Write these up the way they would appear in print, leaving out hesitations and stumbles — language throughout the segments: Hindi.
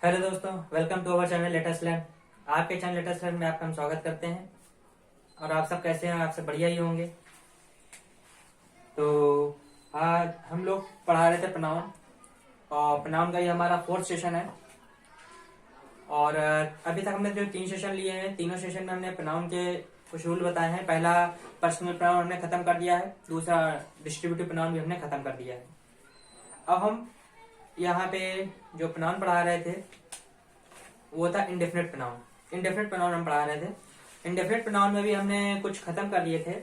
हेलो दोस्तों, welcome to our channel latest learn. आपके चैनल लेटेस्ट लर्न में आपका हम स्वागत करते हैं। और आप सब कैसे हैं? आप सब बढ़िया ही होंगे। तो आज हम लोग पढ़ा रहे थे प्रोनाउन, और प्रोनाउन का ये हमारा 4th सेशन है। और अभी तक हमने जो 3 सेशन लिए हैं, तीनों सेशन में हमने प्रोनाउन के कुछ रूल बताए हैं। पहला पर्सनल प्रोनाउन हमने खत्म कर दिया है, दूसरा डिस्ट्रीब्यूटिव प्रोनाउन भी हमने खत्म कर दिया है। अब हम यहाँ पे जो प्रोनाउन पढ़ा रहे थे वो था इंडेफिनिट प्रोनाउन। इंडेफिनिट प्रोनाउन हम पढ़ा रहे थे। इंडेफिनिट प्रोनाउन में भी हमने कुछ खत्म कर लिए थे।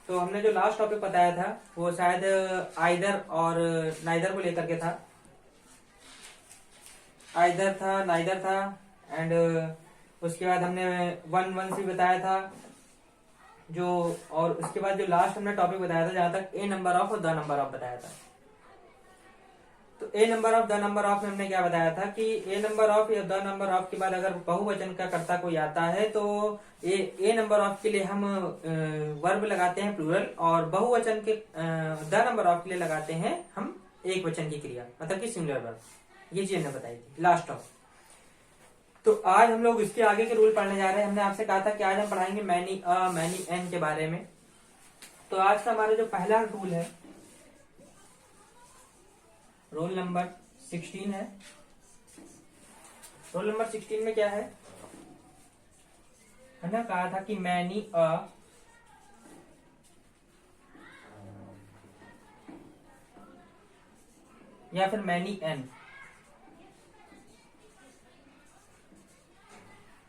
तो हमने जो लास्ट टॉपिक बताया था वो शायद आइदर और नाइदर को लेकर के था। आइदर था, नाइदर था, एंड उसके बाद हमने वन वन से बताया था जो, और उसके बाद जो लास्ट हमने टॉपिक बताया था जहां तक ए नंबर ऑफ और द नंबर ऑफ बताया था। तो a number of the number of में हमने क्या बताया था कि ए नंबर ऑफ या द नंबर ऑफ के बाद अगर बहुवचन का कर्ता कोई आता है तो ए नंबर ऑफ के लिए हम वर्ब लगाते हैं प्लूरल, और बहुवचन के द नंबर ऑफ के लिए लगाते हैं हम एक वचन की क्रिया, मतलब कि सिंगुलर वर्ब। ये चीज हमने बताई थी लास्ट ऑफ। तो आज हम लोग इसके आगे के रूल पढ़ने जा रहे हैं। हमने आपसे कहा था कि आज हम पढ़ाएंगे मैनी अ मैनी एन के बारे में। तो आज का हमारा जो पहला रूल है, रोल नंबर 16 है। रोल नंबर 16 में क्या है, हमने कहा था कि मैनी अ या फिर मैनी एन,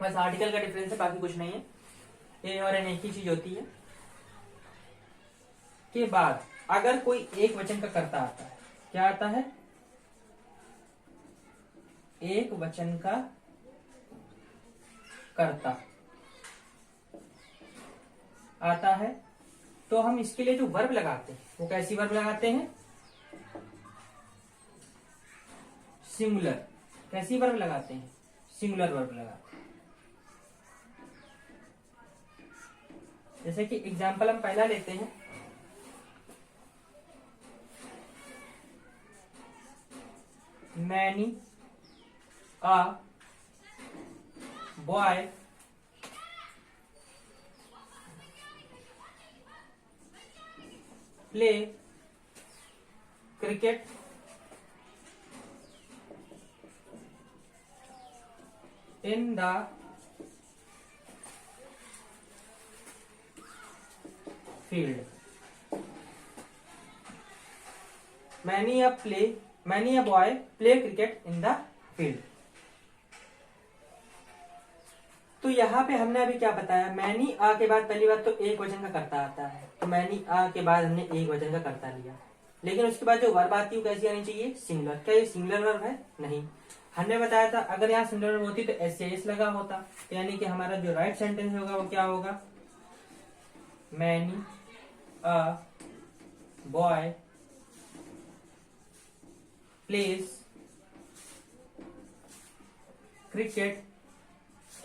बस आर्टिकल का डिफरेंस है, बाकी कुछ नहीं है। ए और एन एक ही चीज होती है। के बाद अगर कोई एक वचन का कर्ता आता है, क्या आता है? एक वचन का कर्ता आता है तो हम इसके लिए जो वर्ब लगाते हैं वो कैसी वर्ब लगाते हैं? सिंगुलर। कैसी वर्ब लगाते हैं? सिंगुलर वर्ब लगाते हैं। जैसे कि एग्जाम्पल हम पहला लेते हैं, many a boy play cricket in the field. Many a boy play cricket in the field. तो यहाँ पे हमने अभी क्या बताया, मैनी आ के बाद पहली बात तो एक वचन का कर्ता आता है, तो मैनी आ के बाद हमने एक वचन का कर्ता लिया। लेकिन उसके बाद जो वर्ब आती है वो कैसी आनी चाहिए? सिंगुलर। क्या ये सिंगुलर वर्ब है? नहीं। हमने बताया था अगर यहाँ सिंगुलर वर्ब होती तो एस लगा होता, तो यानी कि हमारा जो राइट सेंटेंस होगा वो क्या होगा? Many a boy place cricket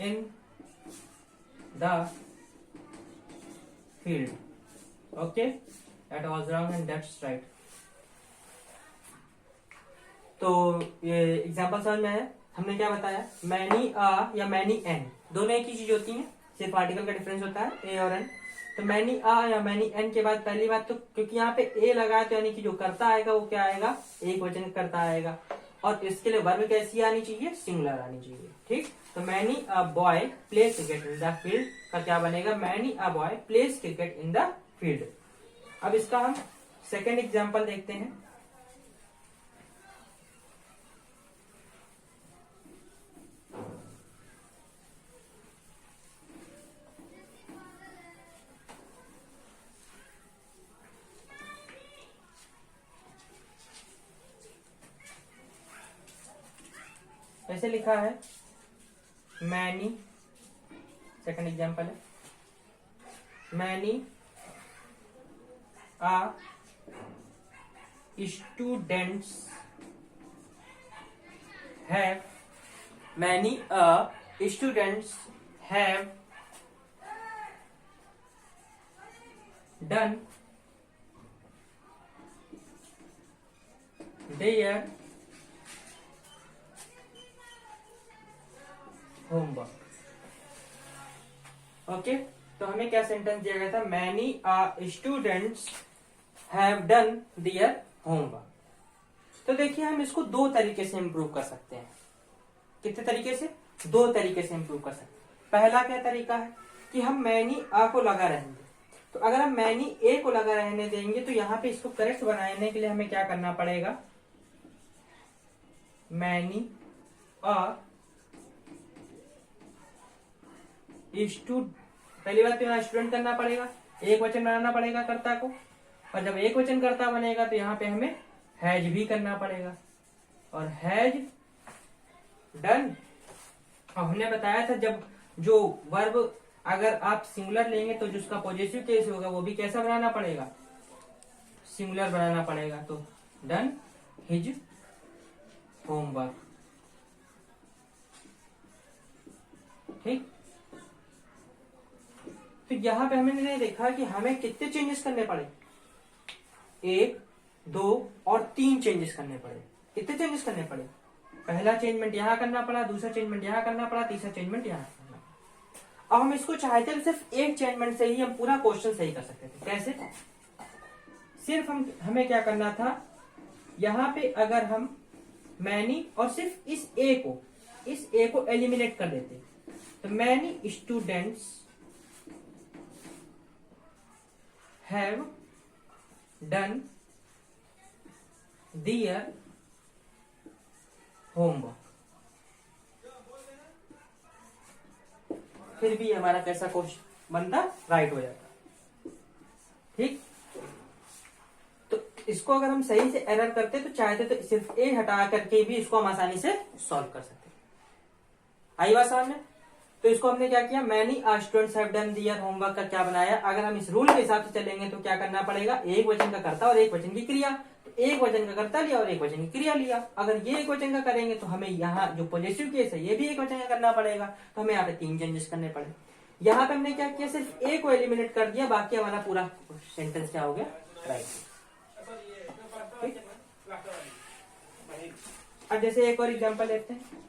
in the field. Okay, that was wrong and that's right. तो ये एग्जाम्पल समझ में है। हमने क्या बताया, मैनी आ या मैनी एन दोनों एक ही चीज होती हैं, सिर्फ आर्टिकल का डिफरेंस होता है ए और एन। तो मैनी आ या मैनी एन के बाद पहली बात तो क्योंकि यहाँ पे ए लगा है तो यानी कि जो करता आएगा वो क्या आएगा? एक वचन करता आएगा। और इसके लिए वर्ब कैसी आनी चाहिए? सिंगुलर आनी चाहिए। ठीक। तो many a boy place cricket in the field का क्या बनेगा? Many a boy place cricket in the field. अब इसका हम सेकेंड एग्जाम्पल देखते हैं। ऐसे लिखा है, मैनी, सेकंड एग्जांपल है, many a students have many a students have done their homework. Okay, तो हमें क्या सेंटेंस दिया गया था, many students have done their homework. तो देखिए हम इसको दो तरीके से इंप्रूव कर सकते हैं। कितने तरीके से, दो तरीके से इंप्रूव कर सकते हैं। पहला क्या तरीका है कि हम मैनी आ को लगा रहने दें। तो अगर हम मैनी ए को लगा रहने देंगे तो यहाँ पे इसको करेक्ट बनाने के लिए हमें क्या करना पड़ेगा, मैनी आ पहली बात तो यहाँ स्टूडेंट करना पड़ेगा, एक वचन बनाना पड़ेगा कर्ता को, और जब एक वचन कर्ता बनेगा तो यहाँ पे हमें हैज भी करना पड़ेगा, और हैज डन। और हमने बताया था जब जो वर्ब अगर आप सिंगुलर लेंगे तो जिसका पॉजिटिव केस होगा वो भी कैसा बनाना पड़ेगा, सिंगुलर बनाना पड़ेगा। तो डन हिज होमवर्क। ठीक, तो यहां पे हमने देखा कि हमें कितने चेंजेस करने पड़े, 1, 2 और 3 चेंजेस करने पड़े। कितने चेंजेस करने पड़े, पहला चेंजमेंट यहां करना पड़ा, दूसरा चेंजमेंट यहां करना पड़ा, तीसरा चेंजमेंट यहां करना पड़ा। अब हम इसको चाहते थे सिर्फ एक चेंजमेंट से ही हम पूरा क्वेश्चन सही कर सकते थे। कैसे, सिर्फ हमें क्या करना था, यहां पे अगर हम मैनी और सिर्फ इस ए को एलिमिनेट कर देते, तो many students have done their homework। फिर भी हमारा कैसा क्वेश्चन बनता, राइट हो जाता। ठीक, तो इसको अगर हम सही से एरर करते तो चाहते तो सिर्फ ए हटा करके भी इसको हम आसानी से सॉल्व कर सकते। आई बात समझ में। तो इसको हमने क्या किया, many students have done their homework का क्या बनाया। अगर हम इस रूल के हिसाब से चलेंगे तो क्या करना पड़ेगा, एक वचन का कर्ता और एक वचन की क्रिया। तो एक वचन का कर्ता लिया और एक वचन की क्रिया लिया। अगर ये एक वचन का करेंगे तो हमें यहाँ जो पॉजिटिव केस है ये भी एक वचन का करना पड़ेगा। तो हमें यहाँ पे 3 चेंजेस करने पड़े। यहाँ पे हमने क्या किया, सिर्फ ए को एलिमिनेट कर दिया, बाकी हमारा पूरा सेंटेंस क्या हो गया, राइट। अब जैसे एक और एग्जाम्पल लेते हैं।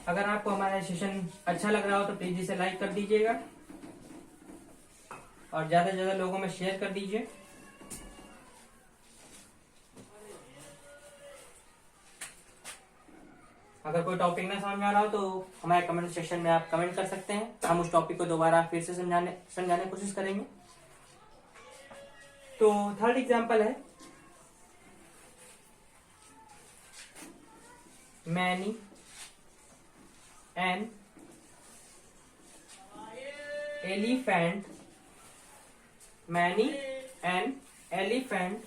अगर आपको हमारा सेशन अच्छा लग रहा हो तो प्लीज इसे लाइक कर दीजिएगा और ज्यादा से ज्यादा लोगों में शेयर कर दीजिए। अगर कोई टॉपिक ना समझ में आ रहा हो तो हमारे कमेंट सेक्शन में आप कमेंट कर सकते हैं, हम उस टॉपिक को दोबारा फिर से समझाने की कोशिश करेंगे। तो थर्ड एग्जांपल है, many an elephant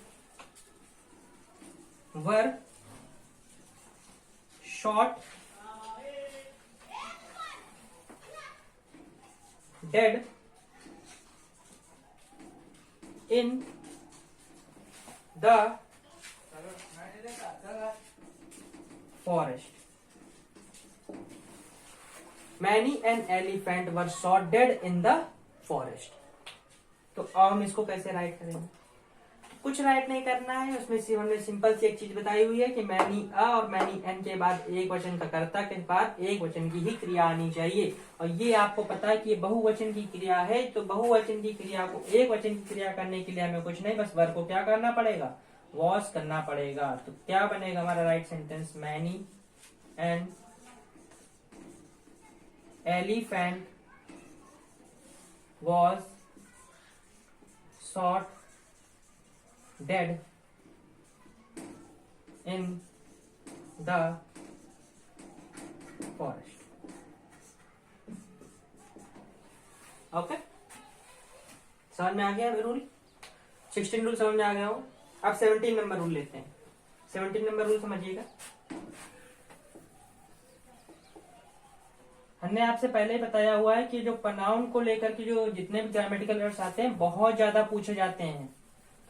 were shot dead in the forest। Many an elephant were shot dead in the forest। तो अब हम इसको कैसे राइट करेंगे, कुछ राइट नहीं करना है, उसमें से हमने सिंपल सी एक चीज बताई हुई है कि मैनी अ और मैनी एन के बाद एक वचन का कर्ता के बाद एक वचन की ही क्रिया आनी चाहिए। और ये आपको पता है कि ये बहुवचन की क्रिया है, तो बहुवचन की क्रिया को एक वचन की क्रिया करने के लिए हमें कुछ नहीं, बस वर्ब को क्या करना पड़ेगा, वॉश करना पड़ेगा। तो क्या बनेगा हमारा right sentence, many an elephant was shot dead in the forest। Okay, समझ में आ गया रूल, 16 रूल समझ में आ गया हो। अब 17 नंबर रूल लेते हैं। 17 नंबर रूल समझिएगा। हमने आपसे पहले ही बताया हुआ है कि जो प्रोनाउन को लेकर के जो जितने भी ग्रामेटिकल एरर्स आते हैं बहुत ज्यादा पूछे जाते हैं,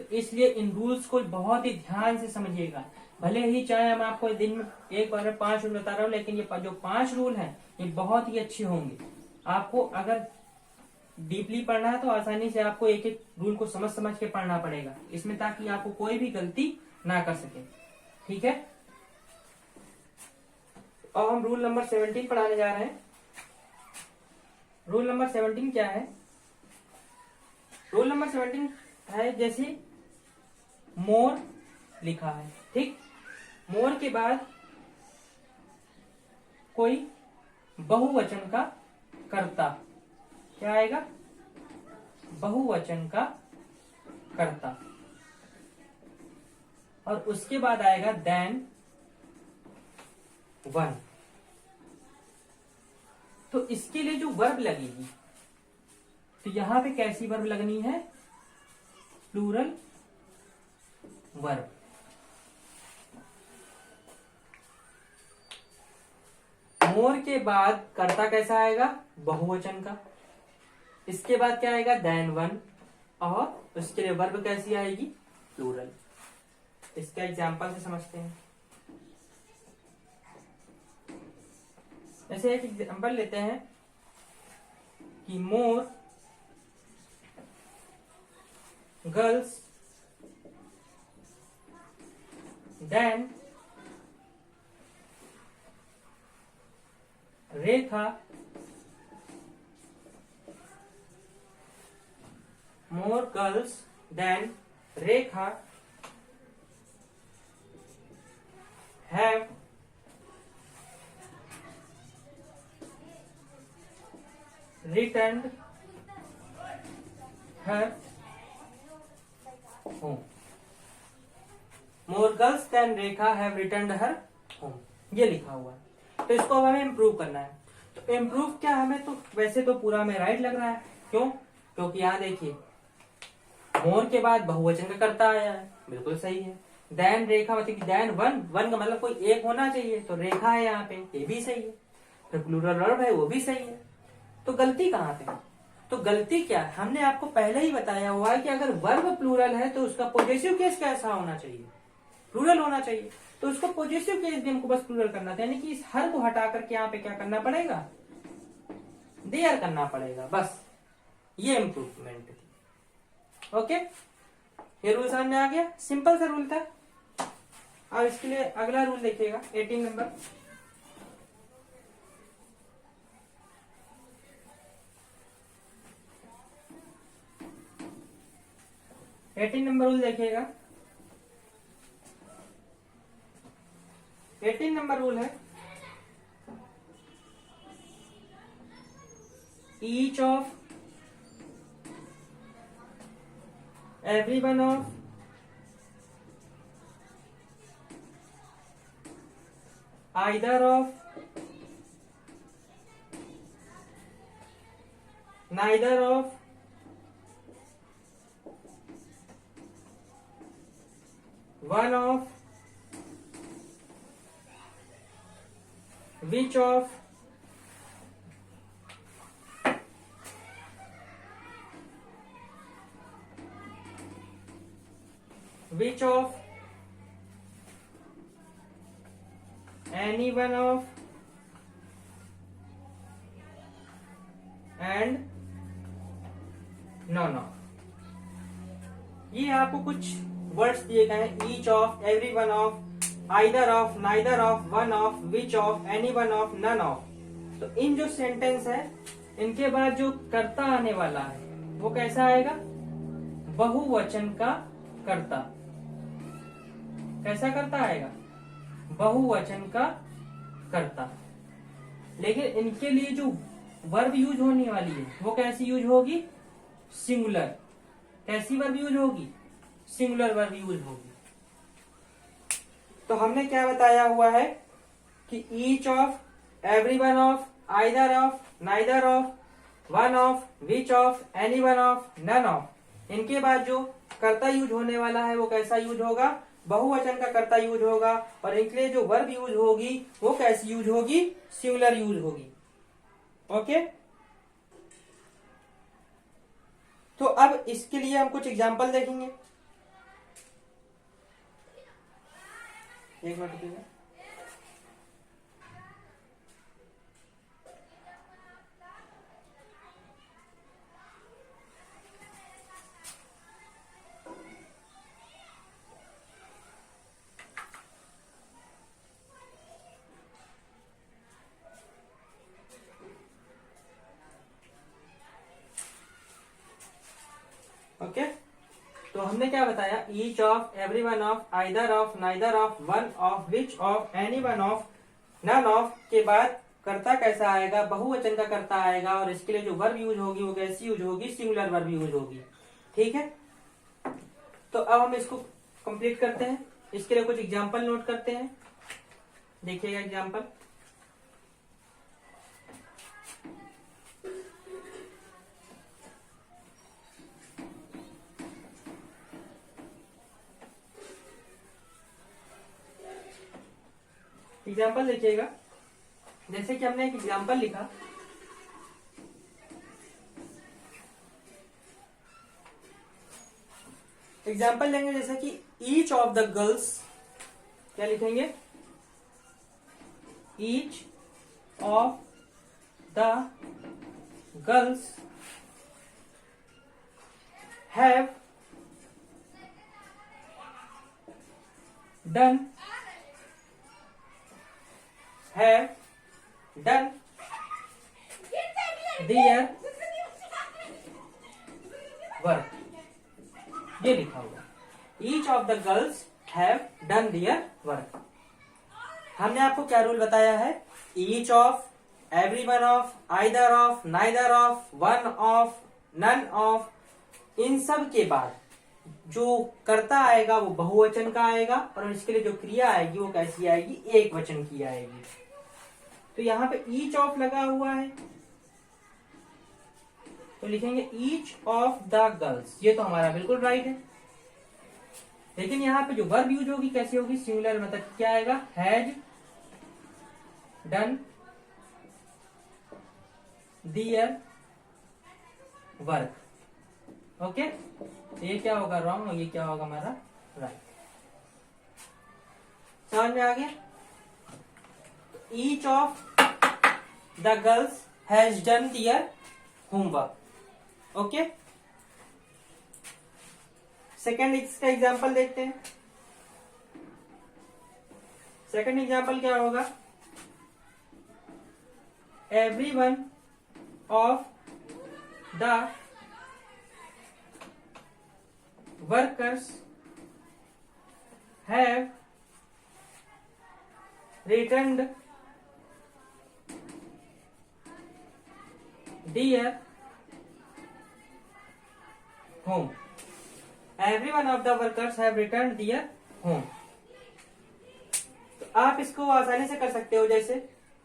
तो इसलिए इन रूल्स को बहुत ही ध्यान से समझिएगा। भले ही चाहे हम आपको दिन में एक बार 5 रूल बता रहा हूँ, लेकिन ये जो 5 रूल हैं ये बहुत ही अच्छे होंगे। आपको अगर डीपली पढ़ना है तो आसानी से आपको एक एक रूल को समझ समझ के पढ़ना पड़ेगा इसमें, ताकि आपको कोई भी गलती ना कर सके। ठीक है, अब हम रूल नंबर 17 पढ़ाने जा रहे हैं। रूल नंबर 17 क्या है? रूल नंबर 17 है जैसे मोर लिखा है, ठीक, मोर के बाद कोई बहुवचन का कर्ता, क्या आएगा? बहुवचन का कर्ता, और उसके बाद आएगा देन वन। तो इसके लिए जो वर्ब लगेगी, तो यहां पे कैसी वर्ब लगनी है? Plural verb. मोर के बाद कर्ता कैसा आएगा? बहुवचन का। इसके बाद क्या आएगा? देन वन, और उसके लिए वर्ब कैसी आएगी? प्लूरल। इसका एग्जांपल से समझते हैं। ऐसे एक एग्जांपल लेते हैं कि more girls than Rekha, more girls than Rekha have returned her home. More girls than Rekha have returned her home, ये लिखा हुआ है। तो इसको अब हमें इम्प्रूव करना है। तो इम्प्रूव क्या, हमें तो वैसे तो पूरा में राइट लग रहा है, क्यों? क्योंकि यहाँ देखिए मोर के बाद बहुवचन का कर्ता आया है, बिल्कुल सही है। देन रेखा मतलब कि देन वन, वन का मतलब कोई एक होना चाहिए, तो रेखा है यहाँ पे, ये भी सही है। फिर प्लूरल वर्ब है, वो भी सही है। तो गलती कहाँ पे? तो गलती क्या है? हमने आपको पहले ही बताया हुआ है कि अगर वर्ब प्लूरल है तो उसका पॉजिटिव केस कैसा होना चाहिए? प्लूरल होना चाहिए। तो उसको पॉजिटिव केस भी हमको बस प्लूरल करना था, यानी कि इस हर को हटा करके यहाँ पे क्या करना पड़ेगा? देयर करना पड़ेगा, बस ये इम्प्रूवमेंट थी। ओके, ये रूल समझ में आ गया? सिंपल सा रूल था। अब इसके लिए अगला रूल देखिएगा, 18 नंबर। रूल देखिएगा। 18 नंबर रूल है each of every one of either of neither of one of which of any one of and none of। ये आपको कुछ वर्ड्स दिए गए हैं, each of, every one of, either of, neither of, one of, which of, any one of, none of. तो इन जो सेंटेंस है, इनके बाद जो कर्ता आने वाला है वो कैसा आएगा? बहुवचन का कर्ता। कैसा कर्ता आएगा? बहुवचन का कर्ता। लेकिन इनके लिए जो वर्ब यूज होने वाली है वो कैसी यूज होगी? सिंगुलर। कैसी वर्ब यूज होगी? सिंगुलर वर्ब यूज होगी। तो हमने क्या बताया हुआ है कि each of, every one of, either of, neither of, one of, which of, any one of, none of. इनके बाद जो कर्ता यूज होने वाला है वो कैसा यूज होगा? बहुवचन का कर्ता यूज होगा। और इनके लिए जो वर्ब यूज होगी वो कैसी यूज होगी? सिंगुलर यूज होगी। ओके, तो अब इसके लिए हम कुछ एग्जाम्पल देखेंगे। एक मिनट रुकिएगा। हमने क्या बताया, each of, every one of, either of, neither of, one of, which of, any one of, none of के बाद कर्ता कैसा आएगा, बहुवचन का कर्ता आएगा, और इसके लिए जो वर्ब यूज होगी वो कैसी यूज होगी, सिंगुलर वर्ब यूज होगी। ठीक है, तो अब हम इसको कंप्लीट करते हैं। इसके लिए कुछ एग्जांपल नोट करते हैं, देखिएगा एग्जांपल। एग्जाम्पल देखिएगा, जैसे कि हमने एक एग्जाम्पल लिखा, एग्जाम्पल लेंगे जैसे कि ईच ऑफ द गर्ल्स, क्या लिखेंगे, each of the girls have done their work, ये लिखा हुआ, each of the girls have done their work. हमने आपको क्या रूल बताया है, each of, every one of, either of, neither of, one of, none of, इन सब के बाद जो कर्ता आएगा वो बहुवचन का आएगा, और इसके लिए जो क्रिया आएगी वो कैसी आएगी, एक वचन की आएगी। तो यहाँ पे ईच ऑफ लगा हुआ है, तो लिखेंगे ईच ऑफ द गर्ल्स, ये तो हमारा बिल्कुल राइट है। लेकिन यहाँ पे जो वर्ब यूज होगी कैसी होगी, सिंगुलर, मतलब क्या आएगा, has done their work. Okay, तो ये क्या होगा रॉन्ग और ये क्या होगा हमारा राइट। समझ में आ गया, each of the girls has done their homework. Okay, second इसका एग्जाम्पल देखते हैं। सेकेंड एग्जाम्पल क्या होगा, every one of the workers have returned their home. Every one of the workers have return their home. तो आप इसको आसानी से कर सकते हो, जैसे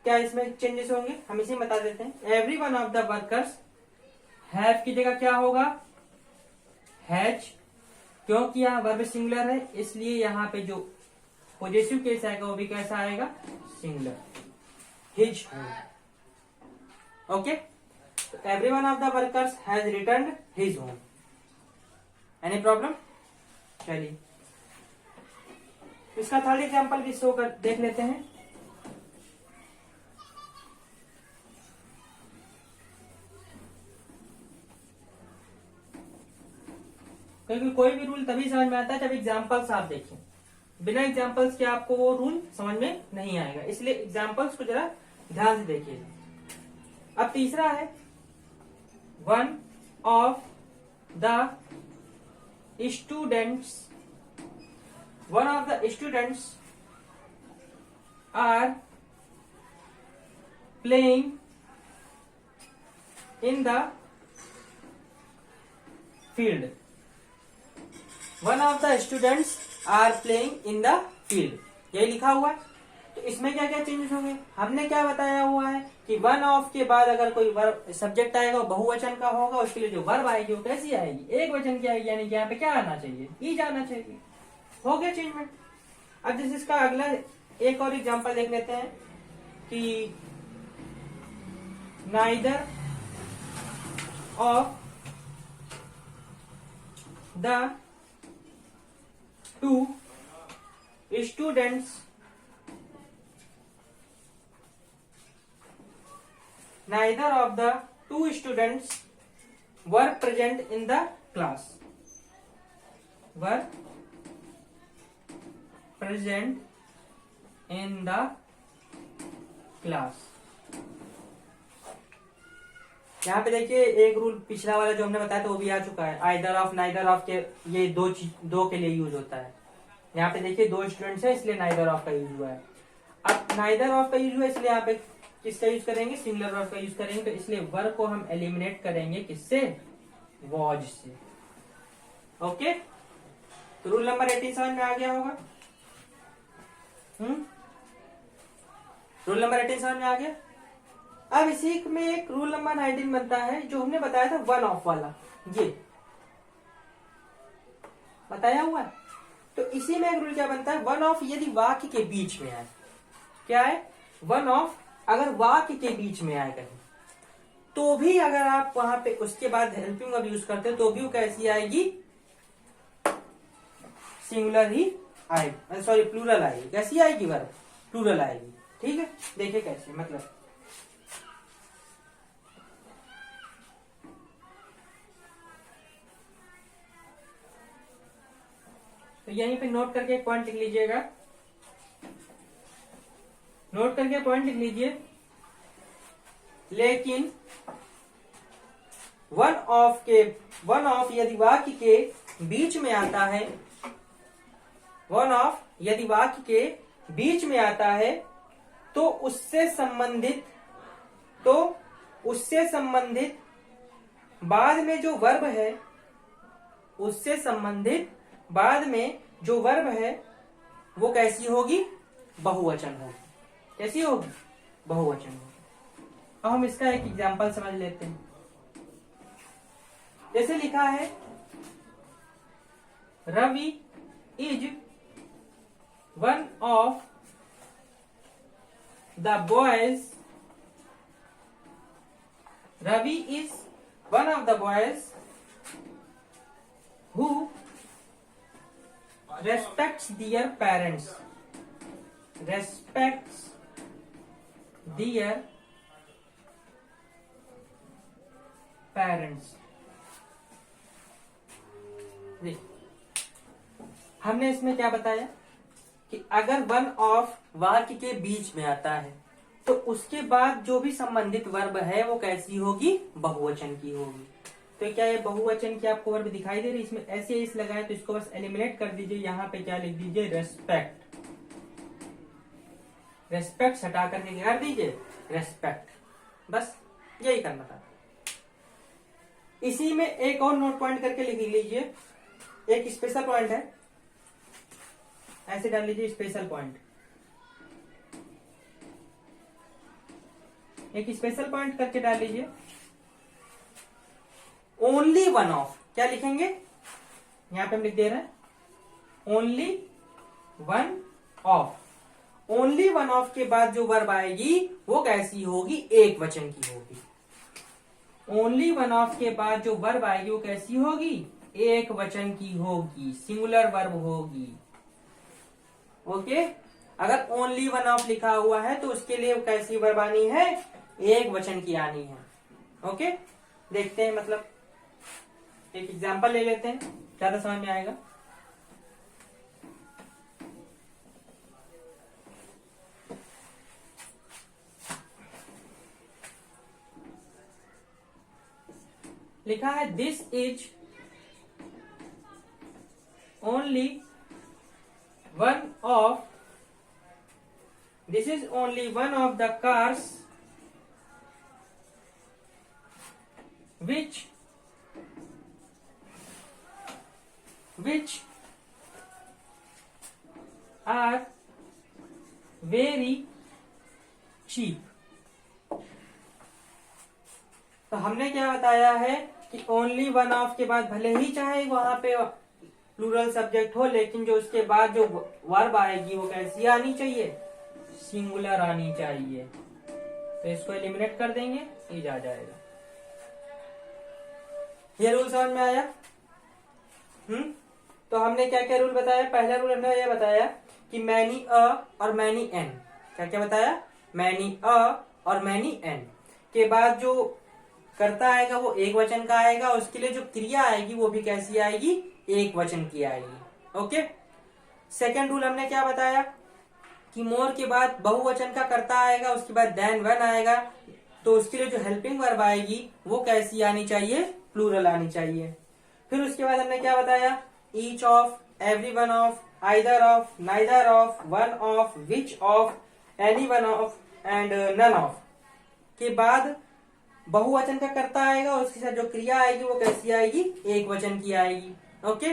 क्या इसमें चेंजेस होंगे हम इसे बता देते हैं। Every one of the workers, have की जगह क्या होगा, हैज, क्योंकि यहाँ वर्ब सिंगुलर है इसलिए यहाँ पे जो पॉजिटिव केस आएगा वो भी कैसा आएगा, सिंगुलर, हिज होम। ओके, तो every one of the workers has returned his home. Any problem? चलिए इसका थर्ड एग्जांपल भी शो कर देख लेते हैं। क्योंकि कोई भी रूल तभी समझ में आता है जब एग्जांपल्स आप देखें, बिना एग्जांपल्स के आपको वो रूल समझ में नहीं आएगा, इसलिए एग्जांपल्स को जरा ध्यान से देखिएगा। अब तीसरा है, one of the students, one of the students are playing in the field. One of the students are playing in the field, यही लिखा हुआ है। तो इसमें क्या क्या चेंजेस होंगे, हमने क्या बताया हुआ है कि वन ऑफ के बाद अगर कोई वर्ब सब्जेक्ट आएगा वो बहुवचन का होगा, उसके लिए जो वर्ब आएगी वो कैसी आएगी, एक वचन की आएगी, यानी कि यहाँ पे क्या आना चाहिए, ईज आना चाहिए। हो गया चेंजमेंट। अब जैसे इसका अगला एक और एग्जांपल देख लेते हैं कि neither of the two students, neither of the two students were present in the class, were present in the class। यहाँ पे देखिए एक रूल पिछला वाला जो हमने बताया था वो भी आ चुका है, आइदर ऑफ नाइदर ऑफ के, ये दो के लिए यूज होता है। यहाँ पे देखिए 2 स्टूडेंट्स है इसलिए नाइदर ऑफ का यूज हुआ है। अब नाइदर ऑफ का यूज हुआ इसलिए यहाँ पे किसका यूज करेंगे, सिंगुलर वर्ब का यूज करेंगे, तो इसलिए वर्ब को हम एलिमिनेट करेंगे किससे, वॉज से। ओके, तो रूल नंबर 18 समझ में आ गया होगा। रूल नंबर 18 समझ में आ गया। अब इसी में एक रूल नंबर 19 बनता है जो हमने बताया था वन ऑफ वाला, ये बताया हुआ है। तो इसी में एक रूल क्या बनता है, वन ऑफ यदि वाक्य के बीच में आए, क्या है, वन ऑफ अगर वाक्य के बीच में आए कहीं, तो भी अगर आप वहां पे उसके बाद हेल्पिंग वर्ब यूज करते हो तो भी वो कैसी आएगी, सिंगुलर ही आएगी, सॉरी प्लूरल आएगी। कैसी आएगी वर्ब, प्लूरल आएगी। ठीक है, देखिए कैसे, मतलब तो यहीं पे नोट करके एक पॉइंट लिख लीजिएगा, नोट करके पॉइंट लिख लीजिए, लेकिन वन ऑफ यदि वाक्य के बीच में आता है, वन ऑफ यदि वाक्य के बीच में आता है तो उससे संबंधित बाद में जो वर्ब है, उससे संबंधित बाद में जो वर्ब है वो कैसी होगी, बहुवचन होगी। कैसी होगी, बहुवचन होगी। अब हम इसका एक एग्जांपल समझ लेते हैं। जैसे लिखा है, Ravi is one of the boys, Ravi is one of the boys who respects their parents, respects their parents। हमने इसमें क्या बताया कि अगर वन ऑफ वाक्य के बीच में आता है तो उसके बाद जो भी संबंधित वर्ब है वो कैसी होगी, बहुवचन की होगी। तो क्या ये बहुवचन की आपको वर्ब दिखाई दे रही है, इसमें ऐसे इस लगाए तो इसको बस एलिमिनेट कर दीजिए। यहाँ पे क्या लिख दीजिए, रेस्पेक्ट, रेस्पेक्ट हटा करके क्या कर दीजिए, रेस्पेक्ट, बस यही करना था। इसी में एक और नोट पॉइंट करके लिख लीजिए, एक स्पेशल पॉइंट है, ऐसे डाल लीजिए स्पेशल पॉइंट, एक स्पेशल पॉइंट करके डाल लीजिए। ओनली वन ऑफ, क्या लिखेंगे, यहां पे हम लिख दे रहे हैं only one of, only one of के बाद जो वर्ब आएगी वो कैसी होगी, एक वचन की होगी। ओनली वन ऑफ के बाद जो वर्ब आएगी वो कैसी होगी, एक वचन की होगी, सिंगुलर वर्ब होगी। ओके, अगर ओनली वन ऑफ लिखा हुआ है तो उसके लिए कैसी वर्ब आनी है, एक वचन की आनी है। ओके, देखते हैं, मतलब एक एग्जांपल ले लेते हैं, ज्यादा समझ में आएगा। लिखा है, this is only one of, this is only one of the cars which are very cheap। तो हमने क्या बताया है कि ओनली वन ऑफ के बाद भले ही चाहे वहां पे प्लूरल सब्जेक्ट हो, लेकिन जो उसके बाद जो वर्ब आएगी वो कैसी आनी चाहिए, सिंगुलर आनी चाहिए। तो इसको एलिमिनेट कर देंगे, ये जा जाएगा। ये रूल समझ में आया। तो हमने क्या क्या रूल बताया, पहला रूल हमने ये बताया कि मैनी अ और मैनी एन, क्या क्या बताया, मैनी अ और मैनी एन के बाद जो करता आएगा वो एक वचन का आएगा, उसके लिए जो क्रिया आएगी वो भी कैसी आएगी, एक वचन की आएगी। ओके, सेकेंड रूल हमने क्या बताया कि मोर के बाद बहुवचन का करता आएगा, उसके बाद देन वन आएगा, तो उसके लिए जो हेल्पिंग वर्ब आएगी वो कैसी आनी चाहिए, प्लूरल आनी चाहिए। फिर उसके बाद हमने क्या बताया, each of, every one of, either of, neither of, one of, which of, any one of and none of के बाद बहुवचन का कर्ता आएगा और उसके साथ जो क्रिया आएगी वो कैसी आएगी, एक वचन की आएगी। ओके,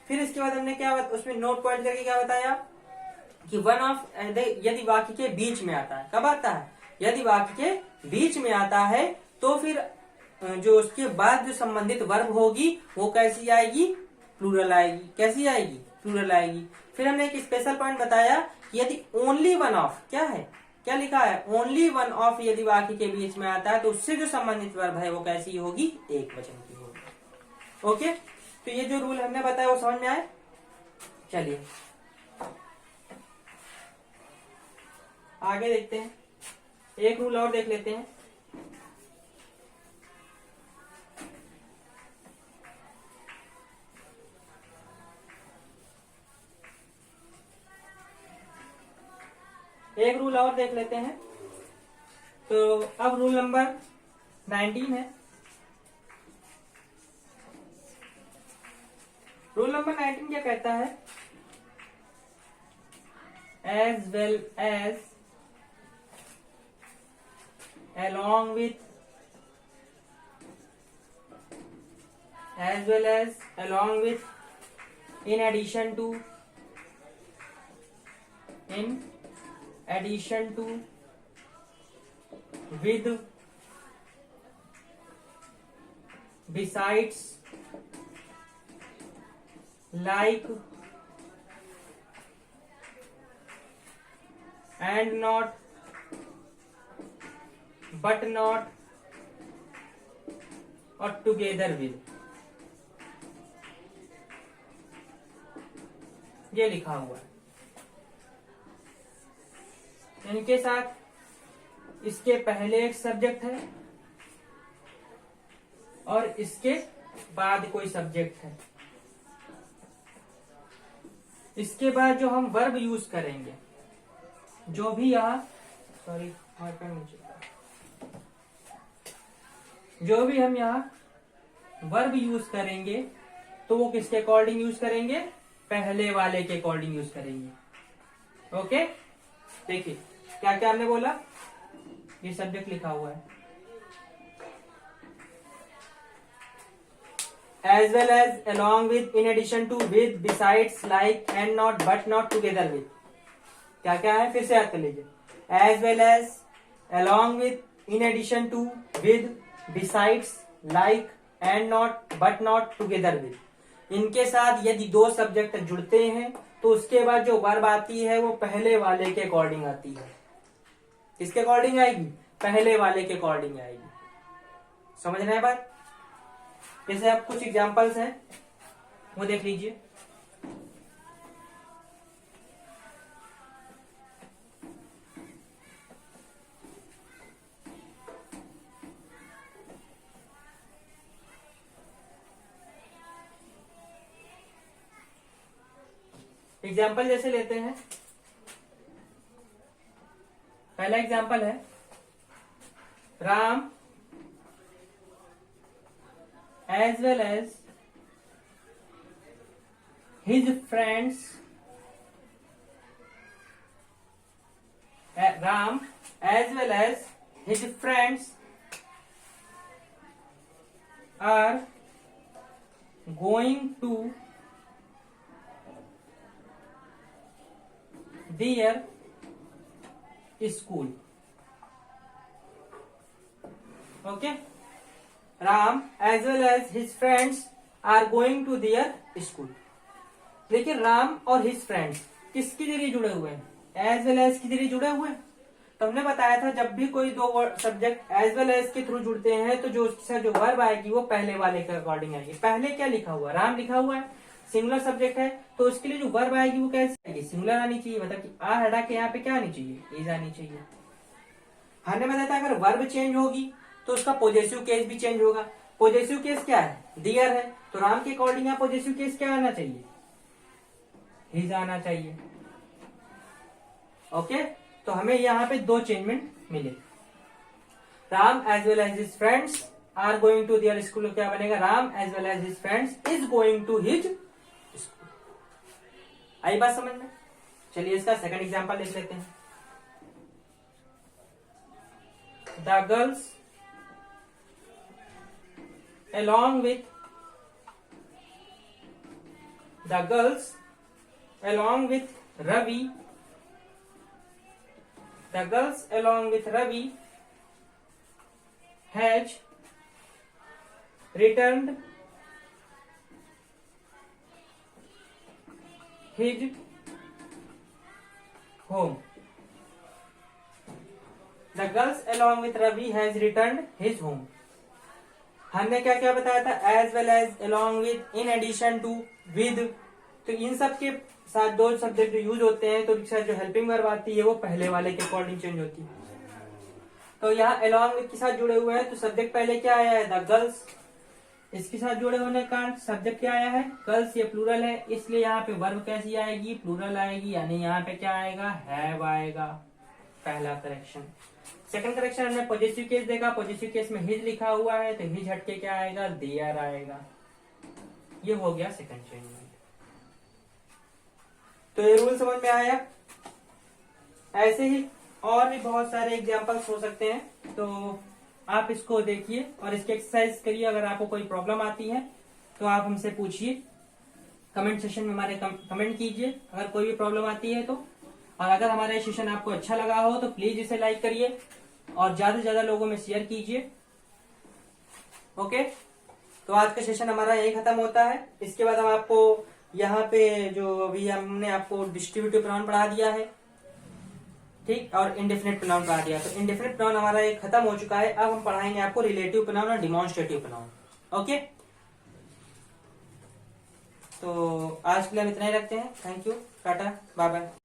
फिर इसके बाद हमने क्या उसमें नोट पॉइंट करके क्या बताया कि वन ऑफ यदि वाक्य के बीच में आता है, कब आता है, यदि वाक्य के बीच में आता है तो फिर जो उसके बाद जो संबंधित वर्ब होगी वो कैसी आएगी, प्लूरल आएगी। कैसी आएगी, प्लूरल आएगी। फिर हमने एक स्पेशल पॉइंट बताया कि यदि ओनली वन ऑफ, क्या है, क्या लिखा है, ओनली वन ऑफ यदि वाक्य के बीच में आता है तो उससे जो संबंधित वर्ब है वो कैसी होगी, एक वचन की होगी। ओके, तो ये जो रूल हमने बताया वो समझ में आए। चलिए आगे देखते हैं, एक रूल और देख लेते हैं। एक रूल और देख लेते हैं। तो अब रूल नंबर 19 है। रूल नंबर 19 क्या कहता है, as well as along with, as well as, along with, in addition to, in addition to, with, besides, like, and not, but not और together with, ये लिखा हुआ है। इनके साथ इसके पहले एक सब्जेक्ट है और इसके बाद कोई सब्जेक्ट है। इसके बाद जो हम वर्ब यूज करेंगे, जो भी यहाँ, सॉरी जो भी हम यहाँ वर्ब यूज करेंगे तो वो किसके अकॉर्डिंग यूज करेंगे, पहले वाले के अकॉर्डिंग यूज करेंगे। ओके, देखिए क्या क्या हमने बोला, ये सब्जेक्ट लिखा हुआ है, as well as, along with, in addition to, with, besides, like, and not, but not, together with, क्या क्या है फिर से याद कर लीजिए, as well as, along with, in addition to, with, besides, like, and not, but not, together with। इनके साथ यदि दो सब्जेक्ट जुड़ते हैं तो उसके बाद जो वर्ब आती है वो पहले वाले के अकॉर्डिंग आती है। किसके अकॉर्डिंग आएगी, पहले वाले के अकॉर्डिंग आएगी। समझ रहे हैं बात। जैसे आप कुछ एग्जांपल्स हैं वो देख लीजिए। एग्जाम्पल जैसे लेते हैं, पहला एग्जाम्पल है Ram as well as his friends, Ram as well as his friends are going to their school. Okay, Ram as well as his friends are going to their school। देखिए राम और his friends किसके जरिए जुड़े हुए हैं, as well as के जरिए जुड़े हुए हैं। तो हमने बताया था जब भी कोई दो सब्जेक्ट as well as के थ्रू जुड़ते हैं तो जो उसके साथ जो वर्ब आएगी वो पहले वाले के अकॉर्डिंग आएगी। पहले क्या लिखा हुआ, राम लिखा हुआ है, सिंगुलर सब्जेक्ट है, तो उसके लिए जो वर्ब आएगी वो कैसे आएगी, सिंगुलर आनी चाहिए। मतलब कि आ हटा के यहाँ पे क्या आनी चाहिए, इज आनी चाहिए। हमने बताया था अगर वर्ब चेंज होगी तो उसका पॉजेसिव केस भी चेंज होगा। पॉजेसिव केस क्या है, डियर है, तो राम के अकॉर्डिंग यहाँ पॉजेसिव केस क्या आना चाहिए, हिज आना चाहिए। ओके, तो हमें यहाँ पे दो चेंजमेंट मिले। Ram as well as his friends are going to their school, क्या बनेगा? Ram as well as his friends is going to his school. आई बात समझ में? चलिए इसका सेकंड एग्जांपल देख लेते हैं। The girls along with Ravi has returned his home. The girls along with Ravi has returned his home. हमने क्या क्या बताया था? As well as, along with, in addition to, with. तो इन सब के साथ दो सब्जेक्ट जो यूज होते हैं तो जो हेल्पिंग वर्ब आती है वो पहले वाले के अकॉर्डिंग चेंज होती है। तो यहाँ along with के साथ जुड़े हुए हैं तो सब्जेक्ट पहले क्या आया है? The girls. इसके साथ जुड़े होने का सब्जेक्ट क्या आया है? गर्ल्स। ये प्लूरल है इसलिए यहाँ पे वर्ब कैसी आएगी? प्लूरल आएगी, यानी यहाँ पे क्या आएगा? हैव आएगा। पहला करेक्शन। सेकंड करेक्शन हमने पॉजिटिव केस देखा, पॉजिटिव केस में हिज लिखा हुआ है तो हिज हटके क्या आएगा? देयर आएगा। ये हो गया सेकंड चेंजमेंट। तो ये रूल समझ में आया। ऐसे ही और भी बहुत सारे एग्जांपल्स हो सकते हैं, तो आप इसको देखिए और इसकी एक्सरसाइज करिए। अगर आपको कोई प्रॉब्लम आती है तो आप हमसे पूछिए, कमेंट सेशन में हमारे कमेंट कीजिए अगर कोई भी प्रॉब्लम आती है तो। और अगर हमारा ये सेशन आपको अच्छा लगा हो तो प्लीज इसे लाइक करिए और ज्यादा से ज्यादा लोगों में शेयर कीजिए। ओके, तो आज का सेशन हमारा यही खत्म होता है। इसके बाद हम आपको यहाँ पे जो अभी हमने आपको डिस्ट्रीब्यूटिव प्रोनाउन पढ़ा दिया है, ठीक, और इंडेफिनिट प्रोनाउन पढ़ा दिया। तो इंडेफिनिट प्रोनाउन हमारा ये खत्म हो चुका है। अब हम पढ़ाएंगे आपको रिलेटिव प्रोनाउन और डिमॉन्स्ट्रेटिव प्रोनाउन। ओके, तो आज के लिए हम इतना ही रखते हैं। Thank you, tata, bye bye.